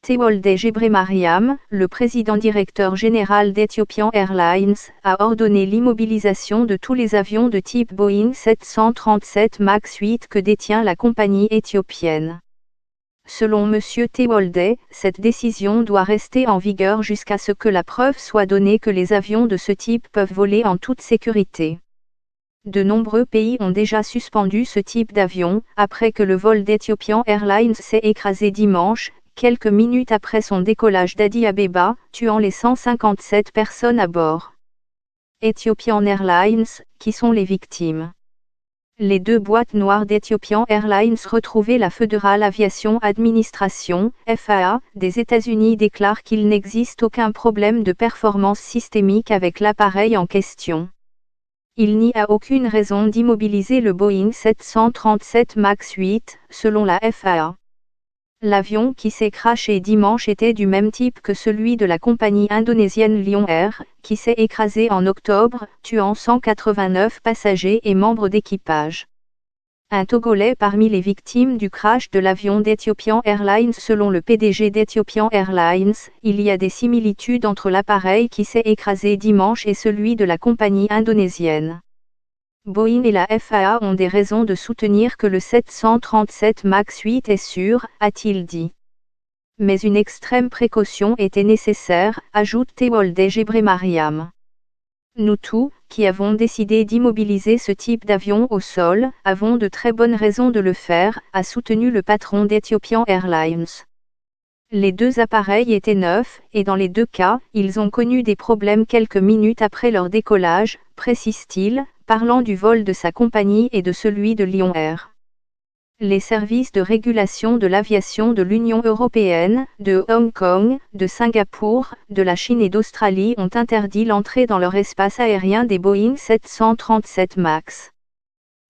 Tewolde Gebremariam, le président-directeur général d'Ethiopian Airlines, a ordonné l'immobilisation de tous les avions de type Boeing 737 MAX 8 que détient la compagnie éthiopienne. Selon M. Tewolde, cette décision doit rester en vigueur jusqu'à ce que la preuve soit donnée que les avions de ce type peuvent voler en toute sécurité. De nombreux pays ont déjà suspendu ce type d'avion, après que le vol d'Ethiopian Airlines s'est écrasé dimanche, quelques minutes après son décollage d'Addis Abeba, tuant les 157 personnes à bord. Ethiopian Airlines, qui sont les victimes. Les deux boîtes noires d'Ethiopian Airlines retrouvées. La Federal Aviation Administration, FAA, des États-Unis déclare qu'il n'existe aucun problème de performance systémique avec l'appareil en question. Il n'y a aucune raison d'immobiliser le Boeing 737 MAX 8, selon la FAA. L'avion qui s'est crashé dimanche était du même type que celui de la compagnie indonésienne Lion Air, qui s'est écrasé en octobre, tuant 189 passagers et membres d'équipage. Un Togolais parmi les victimes du crash de l'avion d'Ethiopian Airlines. Selon le PDG d'Ethiopian Airlines, il y a des similitudes entre l'appareil qui s'est écrasé dimanche et celui de la compagnie indonésienne. Boeing et la FAA ont des raisons de soutenir que le 737 MAX 8 est sûr, a-t-il dit. Mais une extrême précaution était nécessaire, ajoute Tewolde Gebremariam. Nous tous, qui avons décidé d'immobiliser ce type d'avion au sol, avons de très bonnes raisons de le faire, a soutenu le patron d'Ethiopian Airlines. Les deux appareils étaient neufs, et dans les deux cas, ils ont connu des problèmes quelques minutes après leur décollage, précise-t-il, parlant du vol de sa compagnie et de celui de Lion Air. Les services de régulation de l'aviation de l'Union européenne, de Hong Kong, de Singapour, de la Chine et d'Australie ont interdit l'entrée dans leur espace aérien des Boeing 737 MAX.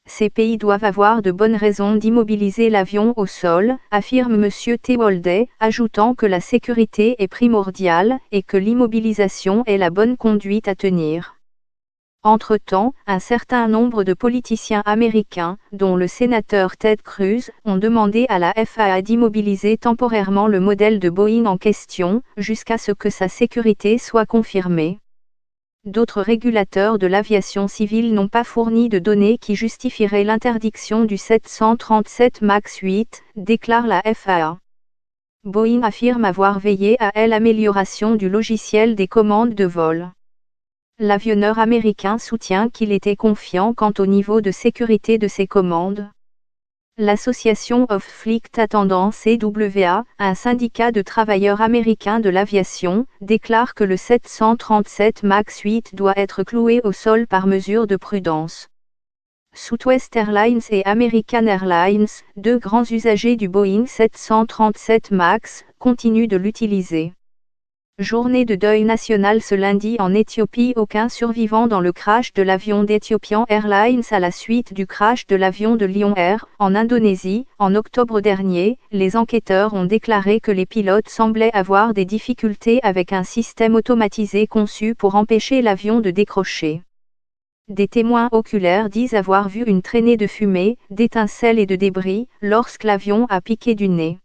Ces pays doivent avoir de bonnes raisons d'immobiliser l'avion au sol, affirme M. Tewolde, ajoutant que la sécurité est primordiale et que l'immobilisation est la bonne conduite à tenir. Entre-temps, un certain nombre de politiciens américains, dont le sénateur Ted Cruz, ont demandé à la FAA d'immobiliser temporairement le modèle de Boeing en question, jusqu'à ce que sa sécurité soit confirmée. D'autres régulateurs de l'aviation civile n'ont pas fourni de données qui justifieraient l'interdiction du 737 MAX 8, déclare la FAA. Boeing affirme avoir veillé à l'amélioration du logiciel des commandes de vol. L'avionneur américain soutient qu'il était confiant quant au niveau de sécurité de ses commandes. L'Association of Flight Attendants CWA, un syndicat de travailleurs américains de l'aviation, déclare que le 737 MAX 8 doit être cloué au sol par mesure de prudence. Southwest Airlines et American Airlines, deux grands usagers du Boeing 737 MAX, continuent de l'utiliser. Journée de deuil national ce lundi en Éthiopie. Aucun survivant dans le crash de l'avion d'Ethiopian Airlines à la suite du crash de l'avion de Lion Air, en Indonésie, en octobre dernier. Les enquêteurs ont déclaré que les pilotes semblaient avoir des difficultés avec un système automatisé conçu pour empêcher l'avion de décrocher. Des témoins oculaires disent avoir vu une traînée de fumée, d'étincelles et de débris, lorsque l'avion a piqué du nez.